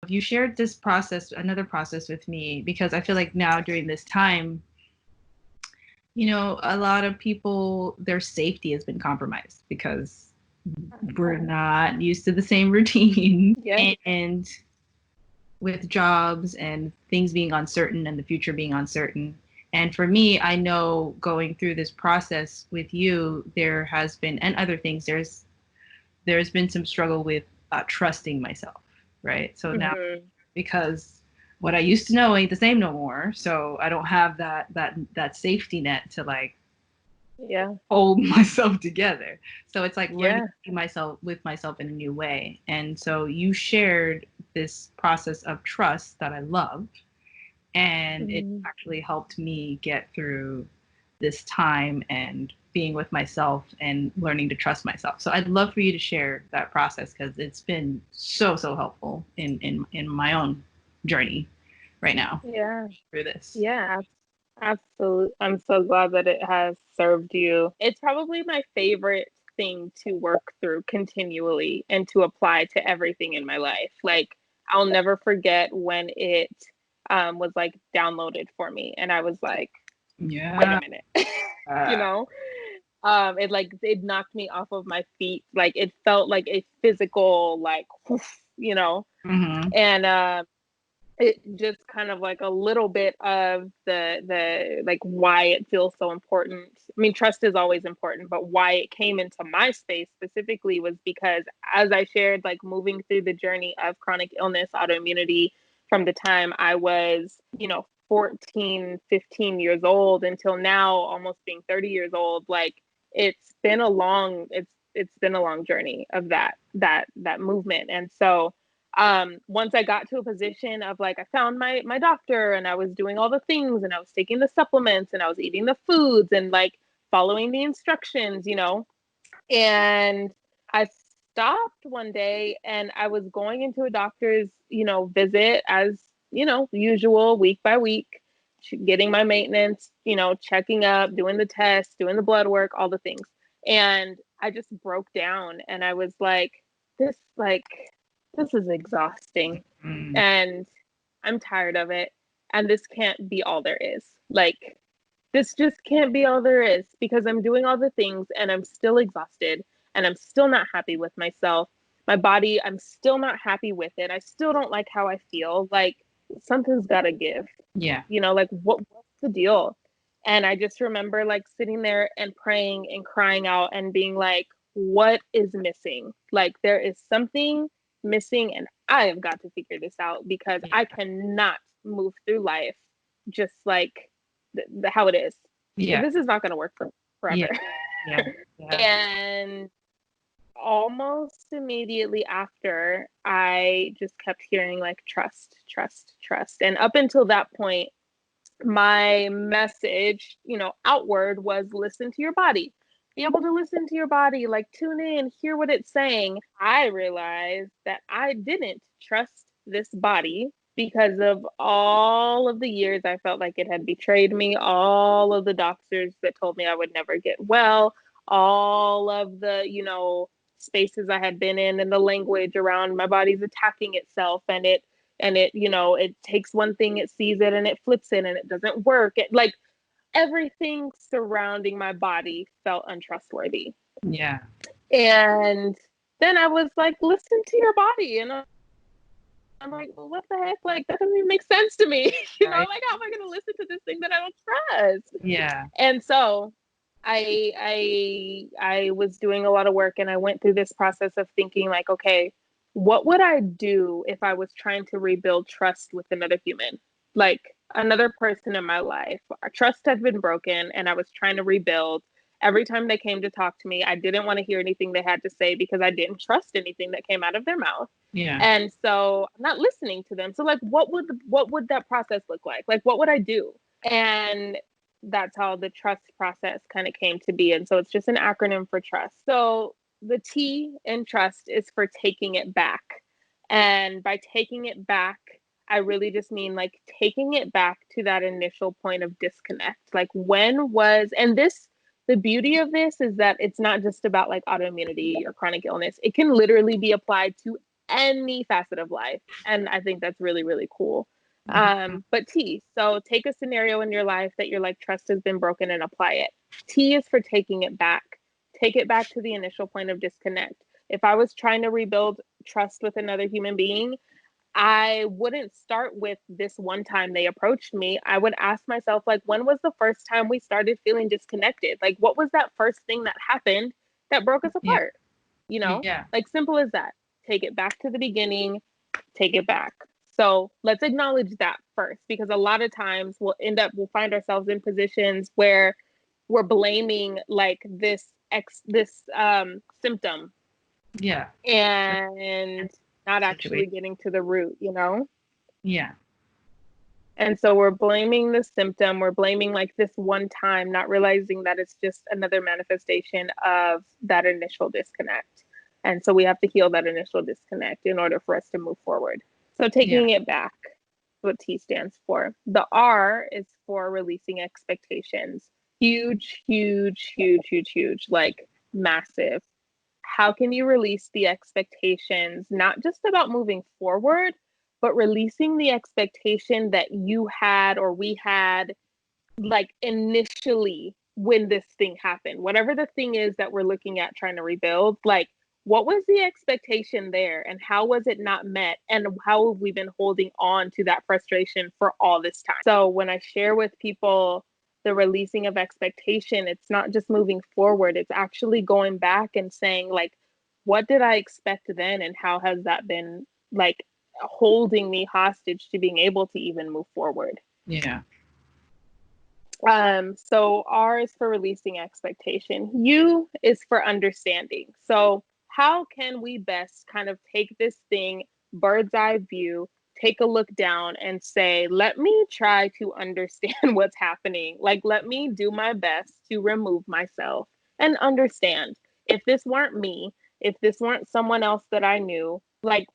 you shared this process, another process with me, because I feel like now during this time, a lot of people, their safety has been compromised because we're not used to the same routine. Yeah. And with jobs and things being uncertain and the future being uncertain. And for me, I know going through this process with you, there has been, and other things, there's been some struggle with trusting myself, right? So now, because what I used to know ain't the same no more, so I don't have that safety net to like hold myself together. So it's like learning with myself in a new way. And so you shared this process of trust that I love, and it actually helped me get through this time and being with myself and learning to trust myself. So I'd love for you to share that process, because it's been so helpful in my own journey right now. Through this. Absolutely. I'm so glad that it has served you. It's probably my favorite thing to work through continually and to apply to everything in my life. Like, I'll never forget when it was like downloaded for me, and I was like, wait a minute. It knocked me off of my feet. Like, it felt like a physical, like, and it just kind of like a little bit of the like why it feels so important. I mean, trust is always important, but why it came into my space specifically was because, as I shared, like moving through the journey of chronic illness, autoimmunity, from the time I was, 14, 15 years old until now, almost being 30 years old, like it's been a long journey of that movement. And so once I got to a position of like, I found my doctor, and I was doing all the things, and I was taking the supplements, and I was eating the foods, and like following the instructions, and I stopped one day, and I was going into a doctor's, visit as, usual, week by week, getting my maintenance, checking up, doing the tests, doing the blood work, all the things. And I just broke down, and I was like, this is exhausting, and I'm tired of it. And this can't be all there is. Like, this just can't be all there is, because I'm doing all the things and I'm still exhausted, and I'm still not happy with myself. My body, I'm still not happy with it. I still don't like how I feel. Like, something's got to give. Yeah. Like, what's the deal? And I just remember like sitting there and praying and crying out and being like, what is missing? Like, there is something missing, and I have got to figure this out, because I cannot move through life just like how it is. This is not going to work forever. And almost immediately after, I just kept hearing like trust. And up until that point, my message, outward was listen to your body. Be able to listen to your body, like tune in, hear what it's saying. I realized that I didn't trust this body because of all of the years I felt like it had betrayed me, all of the doctors that told me I would never get well, all of the, spaces I had been in, and the language around my body's attacking itself, and it, it takes one thing, it sees it, and it flips it, and it doesn't work. Like, everything surrounding my body felt untrustworthy. Yeah. And then I was like, listen to your body. And I'm like, well, what the heck? Like, that doesn't even make sense to me. Like, how am I going to listen to this thing that I don't trust? Yeah. And so I was doing a lot of work, and I went through this process of thinking like, okay, what would I do if I was trying to rebuild trust with another human? Like, another person in my life. Our trust had been broken, and I was trying to rebuild. Every time they came to talk to me, I didn't want to hear anything they had to say, because I didn't trust anything that came out of their mouth. Yeah. And so I'm not listening to them. So like, what would that process look like? Like, what would I do? And that's how the trust process kind of came to be. And so it's just an acronym for trust. So the T in trust is for taking it back. And by taking it back, I really just mean like taking it back to that initial point of disconnect. Like, the beauty of this is that it's not just about like autoimmunity or chronic illness. It can literally be applied to any facet of life. And I think that's really, really cool. Mm-hmm. But T, so take a scenario in your life that you're like, trust has been broken, and apply it. T is for taking it back. Take it back to the initial point of disconnect. If I was trying to rebuild trust with another human being, I wouldn't start with this one time they approached me. I would ask myself, like, when was the first time we started feeling disconnected? Like, what was that first thing that happened that broke us Yeah. apart? You know, Yeah. like, simple as that. Take it back to the beginning, take it back. So let's acknowledge that first, because a lot of times we'll find ourselves in positions where we're blaming like this symptom, Yeah. and not actually Situation. getting to the root, you know? Yeah. And so we're blaming the symptom, we're blaming like this one time, not realizing that it's just another manifestation of that initial disconnect. And so we have to heal that initial disconnect in order for us to move forward. So Yeah. taking it back, what T stands for. The R is for releasing expectations. Huge, huge, huge, huge, huge, like massive. How can you release the expectations, not just about moving forward, but releasing the expectation that you had or we had, like initially when this thing happened, whatever the thing is that we're looking at trying to rebuild, like what was the expectation there and how was it not met, and how have we been holding on to that frustration for all this time? So when I share with people the releasing of expectation, it's not just moving forward, it's actually going back and saying, like, what did I expect then, and how has that been like holding me hostage to being able to even move forward? Yeah. So R is for releasing expectation. U is for understanding. So how can we best kind of take this thing, bird's eye view, take a look down and say, let me try to understand what's happening. Like, let me do my best to remove myself and understand. If this weren't me, if this weren't someone else that I knew, like,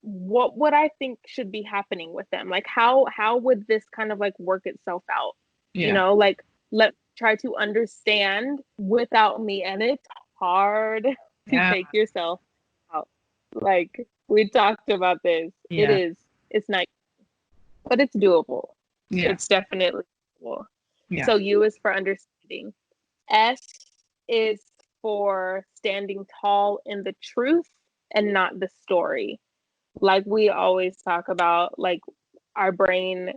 what would I think should be happening with them? Like, how would this kind of like work itself out? You Yeah. know, like, let try to understand without me. And it's hard to Yeah. take yourself out. Like, we talked about this. Yeah. It's nice, but it's doable. Yeah. It's definitely doable. Yeah. So U is for understanding. S is for standing tall in the truth and not the story. Like we always talk about, like, our brain,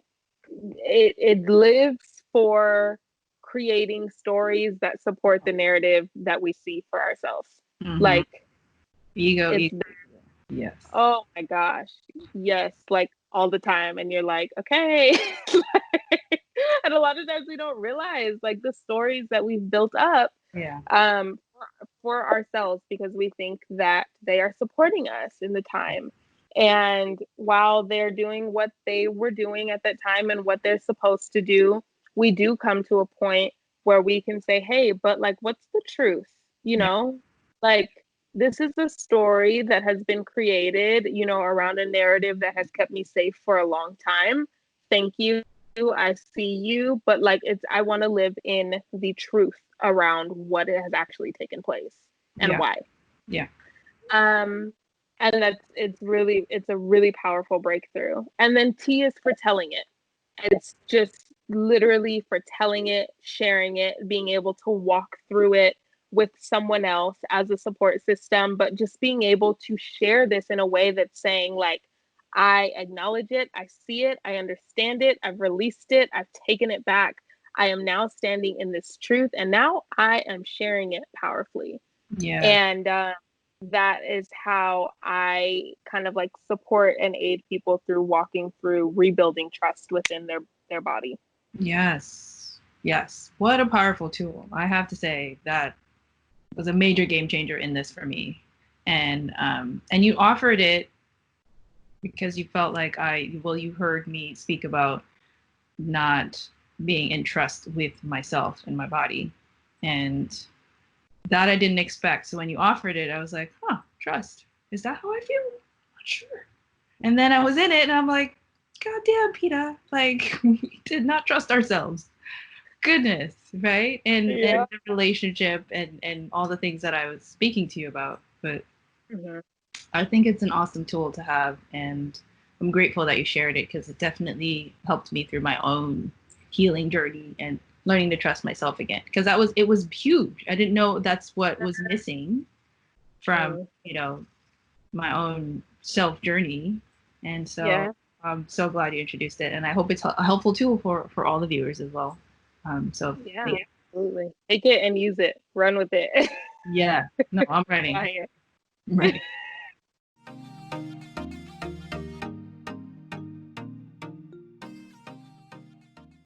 it lives for creating stories that support the narrative that we see for ourselves. Mm-hmm. Like, Ego. it's, Ego. Yes. oh my gosh, yes, like all the time, and you're like, okay. And a lot of times we don't realize like the stories that we've built up, Yeah. um for ourselves, because we think that they are supporting us in the time. And while they're doing what they were doing at that time and what they're supposed to do, we do come to a point where we can say, hey, but like, what's the truth? You Yeah. know, like, this is a story that has been created, you know, around a narrative that has kept me safe for a long time. Thank you. I see you, but like, I want to live in the truth around what has actually taken place and Yeah. why. Yeah. Um, and it's a really powerful breakthrough. And then T is for telling it. It's just literally for telling it, sharing it, being able to walk through it with someone else as a support system, but just being able to share this in a way that's saying, like, I acknowledge it, I see it, I understand it, I've released it, I've taken it back. I am now standing in this truth, and now I am sharing it powerfully. Yeah. And that is how I kind of like support and aid people through walking through rebuilding trust within their body. Yes. Yes. What a powerful tool. I have to say that was a major game changer in this for me. And you offered it because you felt like you heard me speak about not being in trust with myself and my body. And that I didn't expect. So when you offered it, I was like, huh, trust. Is that how I feel? Not sure. And then I was in it and I'm like, God damn, Peta. Like, we did not trust ourselves. Goodness, right? And Yeah. the relationship and all the things that I was speaking to you about. But Mm-hmm. I think it's an awesome tool to have, and I'm grateful that you shared it because it definitely helped me through my own healing journey and learning to trust myself again. Because it was huge. I didn't know that's what was missing from, Mm. my own self journey, and so Yeah. I'm so glad you introduced it, and I hope it's a helpful tool for all the viewers as well. So Yeah. Absolutely. Take it and use it. Run with it. yeah, no, I'm ready. Fly it. I'm ready.